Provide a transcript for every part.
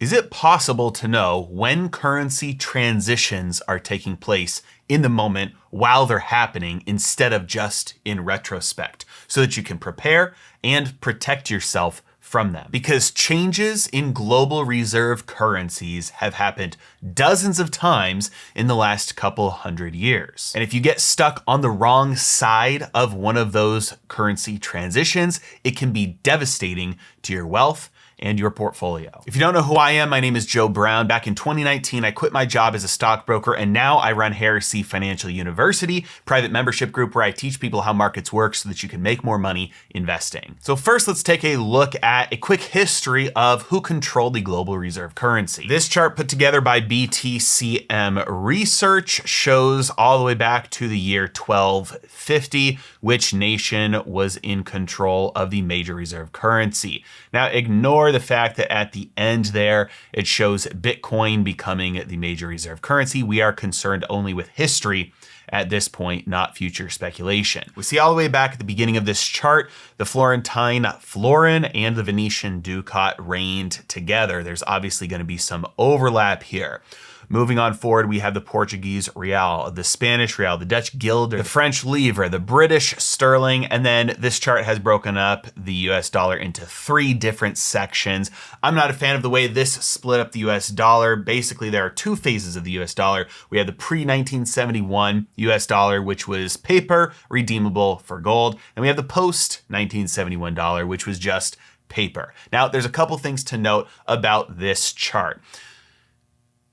Is it possible to know when currency transitions are taking place in the moment while they're happening instead of just in retrospect, so that you can prepare and protect yourself from them? Because changes in global reserve currencies have happened dozens of times in the last couple hundred years. And if you get stuck on the wrong side of one of those currency transitions, it can be devastating to your wealth and your portfolio. If you don't know who I am, my name is Joe Brown. Back in 2019, I quit my job as a stockbroker, and now I run Heresy Financial University, private membership group where I teach people how markets work so that you can make more money investing. So first, let's take a look at a quick history of who controlled the global reserve currency. This chart put together by BTCM Research shows all the way back to the year 1250, which nation was in control of the major reserve currency. Now, ignore the fact that at the end there, it shows Bitcoin becoming the major reserve currency. We are concerned only with history at this point, not future speculation. We see all the way back at the beginning of this chart, the Florentine florin and the Venetian ducat reigned together. There's obviously going to be some overlap here. Moving on forward, we have the Portuguese real, the Spanish real, the Dutch guilder, the French livre, the British sterling, and then this chart has broken up the US dollar into 3 different sections. I'm not a fan of the way this split up the US dollar. Basically, there are 2 phases of the US dollar. We had the pre-1971 US dollar, which was paper, redeemable for gold, and we have the post-1971 dollar, which was just paper. Now, there's a couple things to note about this chart.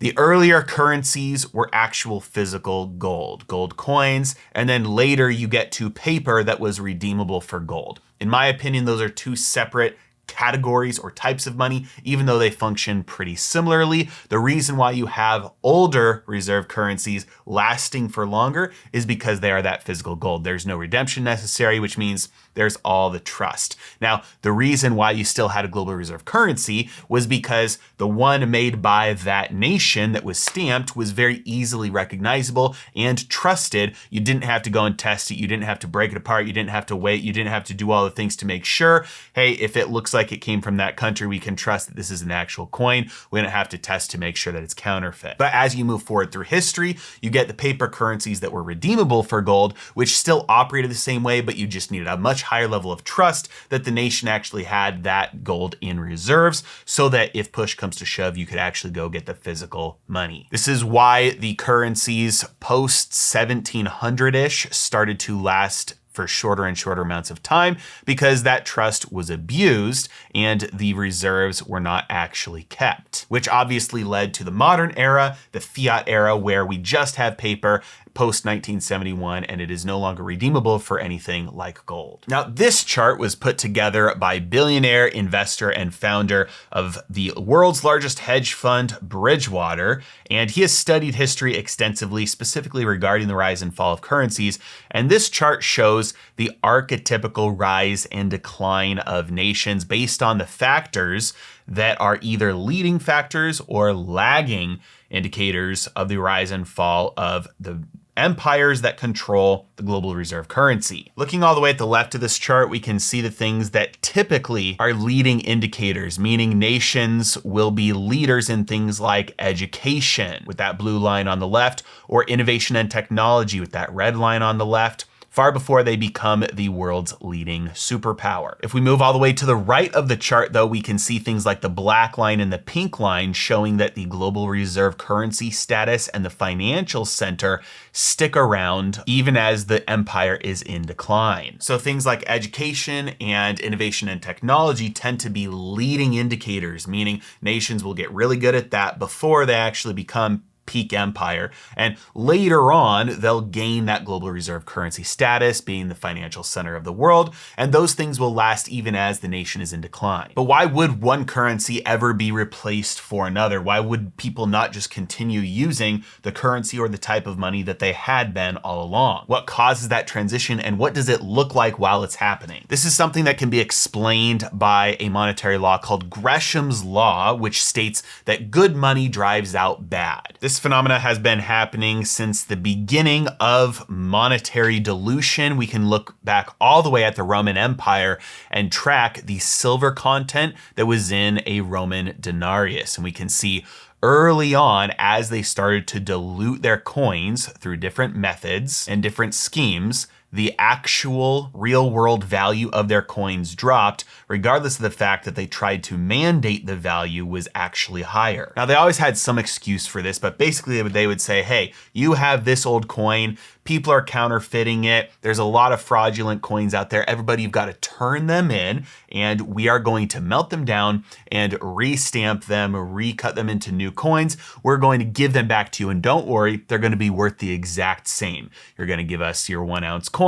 The earlier currencies were actual physical gold coins, and then later you get to paper that was redeemable for gold. In my opinion, those are 2 separate categories or types of money, even though they function pretty similarly. The reason why you have older reserve currencies lasting for longer is because they are that physical gold. There's no redemption necessary, which means there's all the trust. Now, the reason why you still had a global reserve currency was because the one made by that nation that was stamped was very easily recognizable and trusted. You didn't have to go and test it. You didn't have to break it apart. You didn't have to wait. You didn't have to do all the things to make sure, hey, if it looks like it came from that country, we can trust that this is an actual coin. We don't have to test to make sure that it's counterfeit. But as you move forward through history, you get the paper currencies that were redeemable for gold, which still operated the same way, but you just needed a much higher level of trust that the nation actually had that gold in reserves, so that if push comes to shove, you could actually go get the physical money. This is why the currencies post 1700-ish started to last for shorter and shorter amounts of time, because that trust was abused and the reserves were not actually kept, which obviously led to the modern era, the fiat era, where we just have paper post 1971 and it is no longer redeemable for anything like gold. Now, this chart was put together by billionaire investor and founder of the world's largest hedge fund, Bridgewater, and he has studied history extensively, specifically regarding the rise and fall of currencies. And this chart shows the archetypical rise and decline of nations based on the factors that are either leading factors or lagging indicators of the rise and fall of the empires that control the global reserve currency. Looking all the way at the left of this chart, we can see the things that typically are leading indicators, meaning nations will be leaders in things like education with that blue line on the left, or innovation and technology with that red line on the left, far before they become the world's leading superpower. If we move all the way to the right of the chart, though, we can see things like the black line and the pink line showing that the global reserve currency status and the financial center stick around even as the empire is in decline. So things like education and innovation and technology tend to be leading indicators, meaning nations will get really good at that before they actually become peak empire. And later on, they'll gain that global reserve currency status, being the financial center of the world. And those things will last even as the nation is in decline. But why would one currency ever be replaced for another? Why would people not just continue using the currency or the type of money that they had been all along? What causes that transition, and what does it look like while it's happening? This is something that can be explained by a monetary law called Gresham's Law, which states that good money drives out bad. This This phenomena has been happening since the beginning of monetary dilution. We can look back all the way at the Roman Empire and track the silver content that was in a Roman denarius. And we can see early on, as they started to dilute their coins through different methods and different schemes, the actual real world value of their coins dropped, regardless of the fact that they tried to mandate the value was actually higher. Now, they always had some excuse for this, but basically they would say, hey, you have this old coin, people are counterfeiting it, there's a lot of fraudulent coins out there, everybody, you've got to turn them in, and we are going to melt them down and re-stamp them, recut them into new coins. We're going to give them back to you, and don't worry, they're going to be worth the exact same. You're going to give us your 1 ounce coins,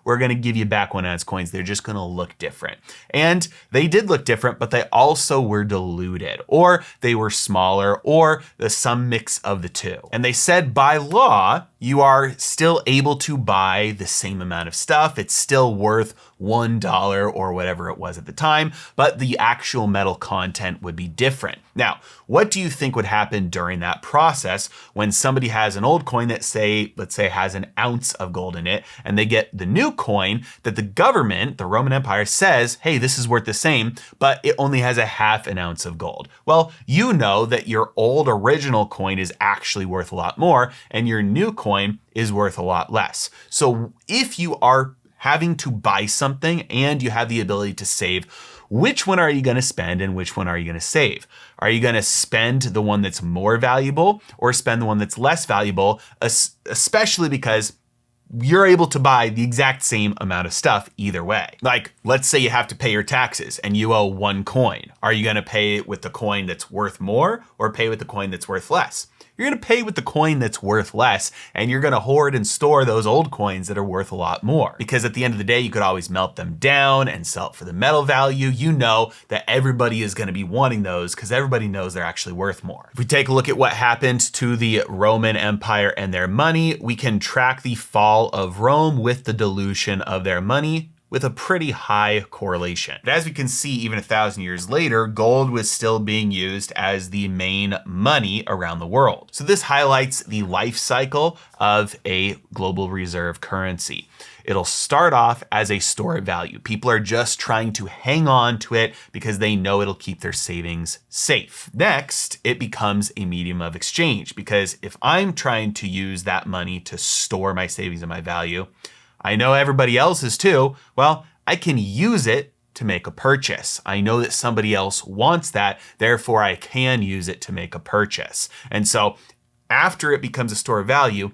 we're going to give you back 1 ounce coins. They're just going to look different. And they did look different, but they also were diluted, or they were smaller, or some mix of the two. And they said by law, you are still able to buy the same amount of stuff. It's still worth $1 or whatever it was at the time, but the actual metal content would be different. Now, what do you think would happen during that process when somebody has an old coin that let's say has an ounce of gold in it, and they get the new coin that the government, the Roman Empire, says, hey, this is worth the same, but it only has a half an ounce of gold. Well, you know that your old original coin is actually worth a lot more, and your new coin is worth a lot less. So if you are having to buy something and you have the ability to save, which one are you going to spend and which one are you going to save? Are you going to spend the one that's more valuable or spend the one that's less valuable, especially because you're able to buy the exact same amount of stuff either way? Like, let's say you have to pay your taxes and you owe 1 coin. Are you going to pay with the coin that's worth more or pay with the coin that's worth less? You're going to pay with the coin that's worth less, and you're going to hoard and store those old coins that are worth a lot more. Because at the end of the day, you could always melt them down and sell it for the metal value. You know that everybody is going to be wanting those because everybody knows they're actually worth more. If we take a look at what happened to the Roman Empire and their money, we can track the fall of Rome with the dilution of their money with a pretty high correlation. But as we can see, even 1,000 years later, gold was still being used as the main money around the world. So this highlights the life cycle of a global reserve currency. It'll start off as a store of value. People are just trying to hang on to it because they know it'll keep their savings safe. Next, it becomes a medium of exchange, because if I'm trying to use that money to store my savings and my value, I know everybody else is too. Well, I can use it to make a purchase. I know that somebody else wants that, therefore I can use it to make a purchase. And so after it becomes a store of value,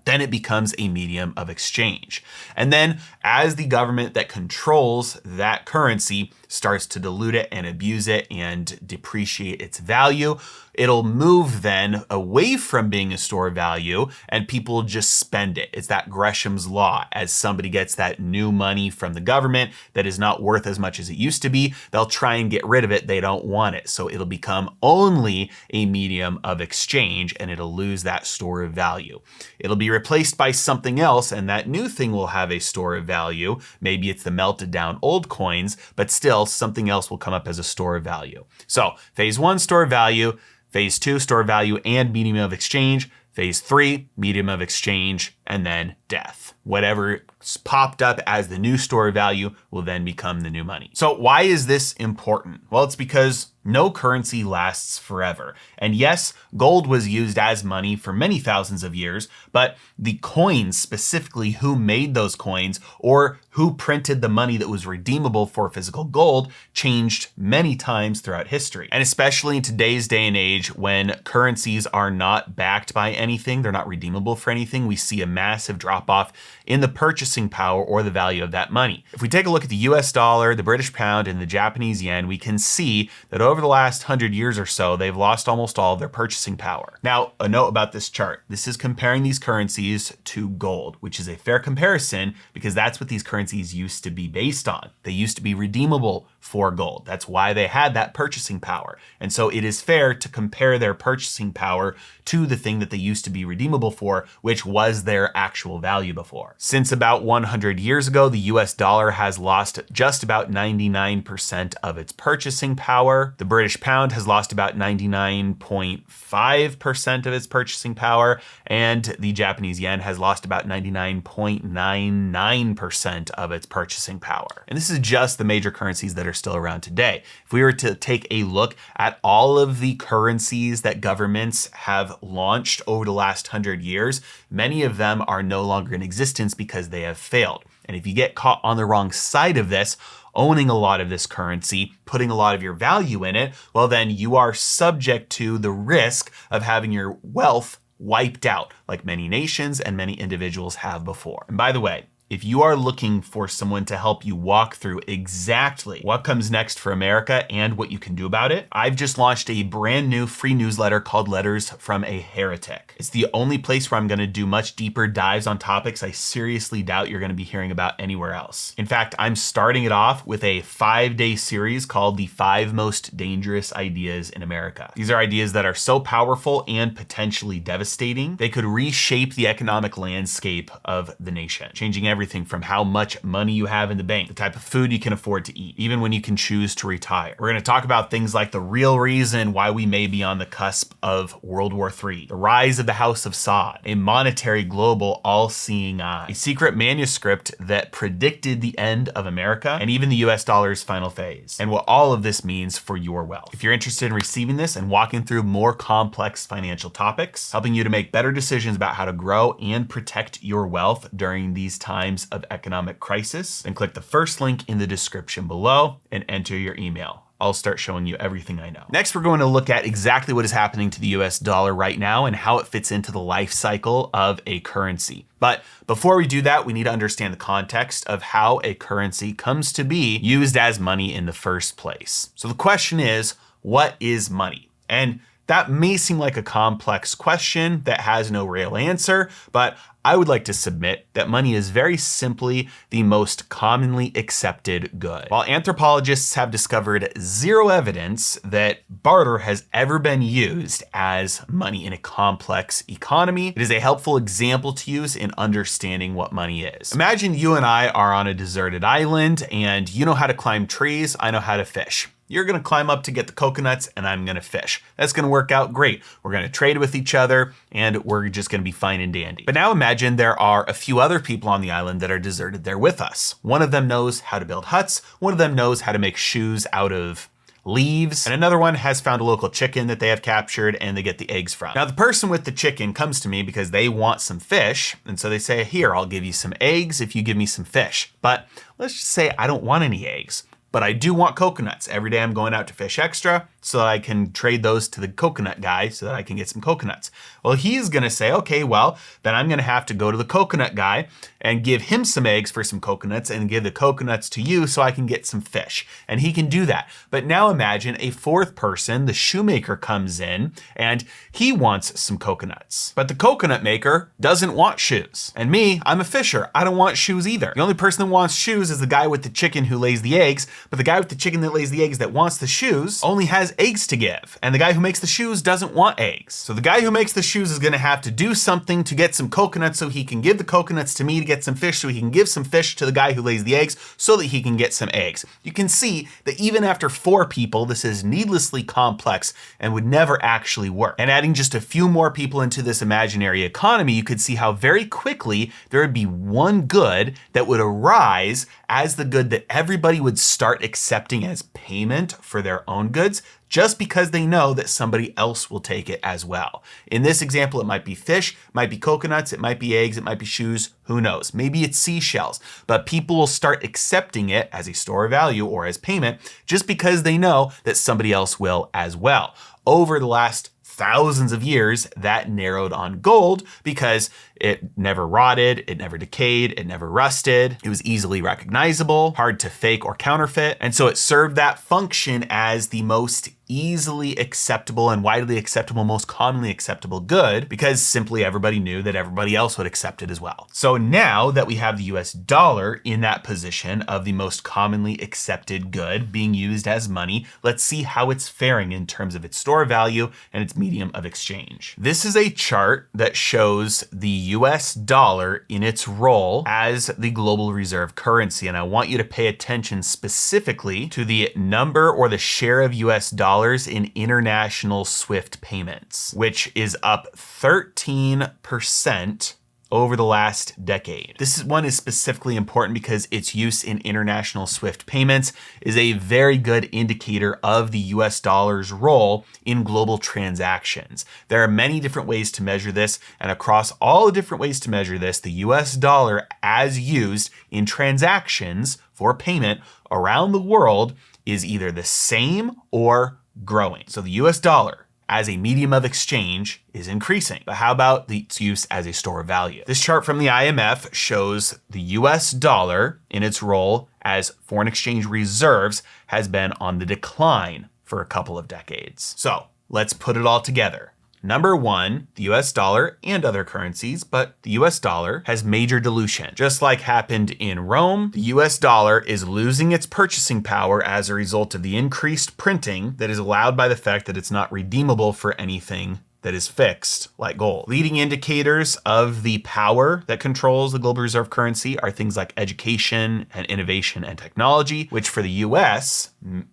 then it becomes a medium of exchange. And then as the government that controls that currency starts to dilute it and abuse it and depreciate its value, it'll move then away from being a store of value and people just spend it. It's that Gresham's law. As somebody gets that new money from the government that is not worth as much as it used to be, they'll try and get rid of it. They don't want it. So it'll become only a medium of exchange and it'll lose that store of value. It'll be replaced by something else, and that new thing will have a store of value. Maybe it's the melted down old coins, but still something else will come up as a store of value. So phase 1, store of value. Phase 2, store of value and medium of exchange. Phase 3, medium of exchange, and then death. Whatever popped up as the new store of value will then become the new money. So why is this important? Well, it's because no currency lasts forever. And yes, gold was used as money for many thousands of years, but the coins, specifically who made those coins or who printed the money that was redeemable for physical gold, changed many times throughout history. And especially in today's day and age, when currencies are not backed by anything, they're not redeemable for anything, we see a massive drop off in the purchasing power or the value of that money. If we take a look at the US dollar, the British pound, and the Japanese yen, we can see that over the last 100 years or so, they've lost almost all of their purchasing power. Now, a note about this chart. This is comparing these currencies to gold, which is a fair comparison because that's what these currencies used to be based on. They used to be redeemable for gold. That's why they had that purchasing power. And so it is fair to compare their purchasing power to the thing that they used to be redeemable for, which was their actual value before. Since about 100 years ago, the US dollar has lost just about 99% of its purchasing power. The British pound has lost about 99.5% of its purchasing power, and the Japanese yen has lost about 99.99% of its purchasing power. And this is just the major currencies that are still around today. If we were to take a look at all of the currencies that governments have launched over the last 100 years, many of them are no longer in existence because they have failed. And if you get caught on the wrong side of this, owning a lot of this currency, putting a lot of your value in it, well, then you are subject to the risk of having your wealth wiped out, like many nations and many individuals have before. And by the way, if you are looking for someone to help you walk through exactly what comes next for America and what you can do about it, I've just launched a brand new free newsletter called Letters from a Heretic. It's the only place where I'm going to do much deeper dives on topics I seriously doubt you're going to be hearing about anywhere else. In fact, I'm starting it off with a 5-day series called The 5 Most Dangerous Ideas in America. These are ideas that are so powerful and potentially devastating, they could reshape the economic landscape of the nation, changing everything from how much money you have in the bank, the type of food you can afford to eat, even when you can choose to retire. We're going to talk about things like the real reason why we may be on the cusp of World War III, the rise of the House of Saud, a monetary global all-seeing eye, a secret manuscript that predicted the end of America, and even the US dollar's final phase, and what all of this means for your wealth. If you're interested in receiving this and walking through more complex financial topics, helping you to make better decisions about how to grow and protect your wealth during these times of economic crisis, then click the first link in the description below and enter your email. I'll start showing you everything I know. Next, we're going to look at exactly what is happening to the US dollar right now and how it fits into the life cycle of a currency. But before we do that, we need to understand the context of how a currency comes to be used as money in the first place. So the question is, what is money? And that may seem like a complex question that has no real answer, but I would like to submit that money is very simply the most commonly accepted good. While anthropologists have discovered zero evidence that barter has ever been used as money in a complex economy, it is a helpful example to use in understanding what money is. Imagine you and I are on a deserted island and you know how to climb trees, I know how to fish. You're gonna climb up to get the coconuts and I'm gonna fish. That's gonna work out great. We're gonna trade with each other and we're just gonna be fine and dandy. But now imagine there are a few other people on the island that are deserted there with us. One of them knows how to build huts. One of them knows how to make shoes out of leaves. And another one has found a local chicken that they have captured and they get the eggs from. Now the person with the chicken comes to me because they want some fish. And so they say, here, I'll give you some eggs if you give me some fish. But let's just say I don't want any eggs. But I do want coconuts. Every day I'm going out to fish extra so that I can trade those to the coconut guy so that I can get some coconuts. Well, he's gonna say, okay, well, then I'm gonna have to go to the coconut guy and give him some eggs for some coconuts and give the coconuts to you so I can get some fish. And he can do that. But now imagine a fourth person, the shoemaker, comes in and he wants some coconuts. But the coconut maker doesn't want shoes. And me, I'm a fisher. I don't want shoes either. The only person that wants shoes is the guy with the chicken who lays the eggs, but the guy with the chicken that lays the eggs that wants the shoes only has eggs to give. And the guy who makes the shoes doesn't want eggs. So the guy who makes the shoes is gonna have to do something to get some coconuts so he can give the coconuts to me to get some fish so he can give some fish to the guy who lays the eggs so that he can get some eggs. You can see that even after 4 people, this is needlessly complex and would never actually work. And adding just a few more people into this imaginary economy, you could see how very quickly there would be one good that would arise as the good that everybody would start accepting as payment for their own goods, just because they know that somebody else will take it as well. In this example, it might be fish, it might be coconuts, it might be eggs, it might be shoes, who knows? Maybe it's seashells, but people will start accepting it as a store of value or as payment just because they know that somebody else will as well. Over the last thousands of years, that narrowed on gold because it never rotted, it never decayed, it never rusted. It was easily recognizable, hard to fake or counterfeit. And so it served that function as the most easily acceptable and widely acceptable, most commonly acceptable good, because simply everybody knew that everybody else would accept it as well. So now that we have the US dollar in that position of the most commonly accepted good being used as money, let's see how it's faring in terms of its store value and its medium of exchange. This is a chart that shows the US dollar in its role as the global reserve currency, and I want you to pay attention specifically to the number or the share of US dollars in international SWIFT payments, which is up 13% over the last decade. This one is specifically important because its use in international SWIFT payments is a very good indicator of the US dollar's role in global transactions. There are many different ways to measure this, and across all the different ways to measure this, the US dollar as used in transactions for payment around the world is either the same or growing. So the US dollar as a medium of exchange is increasing. But how about its use as a store of value? This chart from the IMF shows the US dollar in its role as foreign exchange reserves has been on the decline for a couple of decades. So let's put it all together. Number one, the US dollar and other currencies, but the US dollar has major dilution. Just like happened in Rome, the US dollar is losing its purchasing power as a result of the increased printing that is allowed by the fact that it's not redeemable for anything that is fixed, like gold. Leading indicators of the power that controls the global reserve currency are things like education and innovation and technology, which for the US,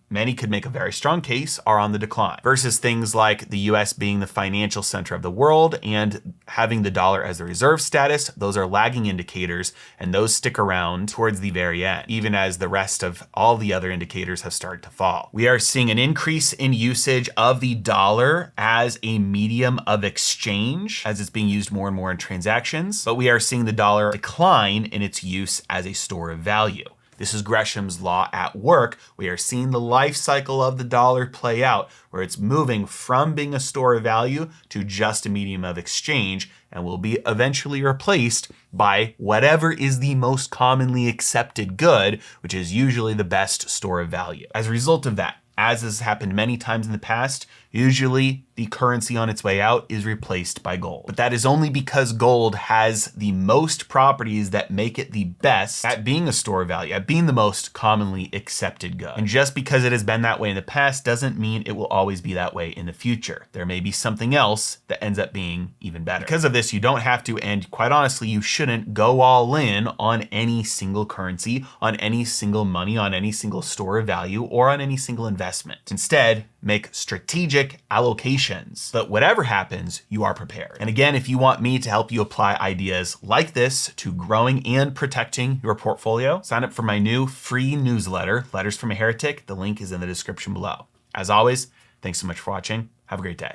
many could make a very strong case, are on the decline, versus things like the US being the financial center of the world and having the dollar as the reserve status. Those are lagging indicators, and those stick around towards the very end, even as the rest of all the other indicators have started to fall. We are seeing an increase in usage of the dollar as a medium of exchange as it's being used more and more in transactions, but we are seeing the dollar decline in its use as a store of value. This is Gresham's law at work. We are seeing the life cycle of the dollar play out, where it's moving from being a store of value to just a medium of exchange, and will be eventually replaced by whatever is the most commonly accepted good, which is usually the best store of value. As a result of that, as has happened many times in the past, usually the currency on its way out is replaced by gold. But that is only because gold has the most properties that make it the best at being a store of value, at being the most commonly accepted good. And just because it has been that way in the past doesn't mean it will always be that way in the future. There may be something else that ends up being even better. Because of this, you don't have to, and quite honestly, you shouldn't go all in on any single currency, on any single money, on any single store of value, or on any single investment. Instead, make strategic allocations. But whatever happens, you are prepared. And again, if you want me to help you apply ideas like this to growing and protecting your portfolio, sign up for my new free newsletter, Letters from a Heretic. The link is in the description below. As always, thanks so much for watching. Have a great day.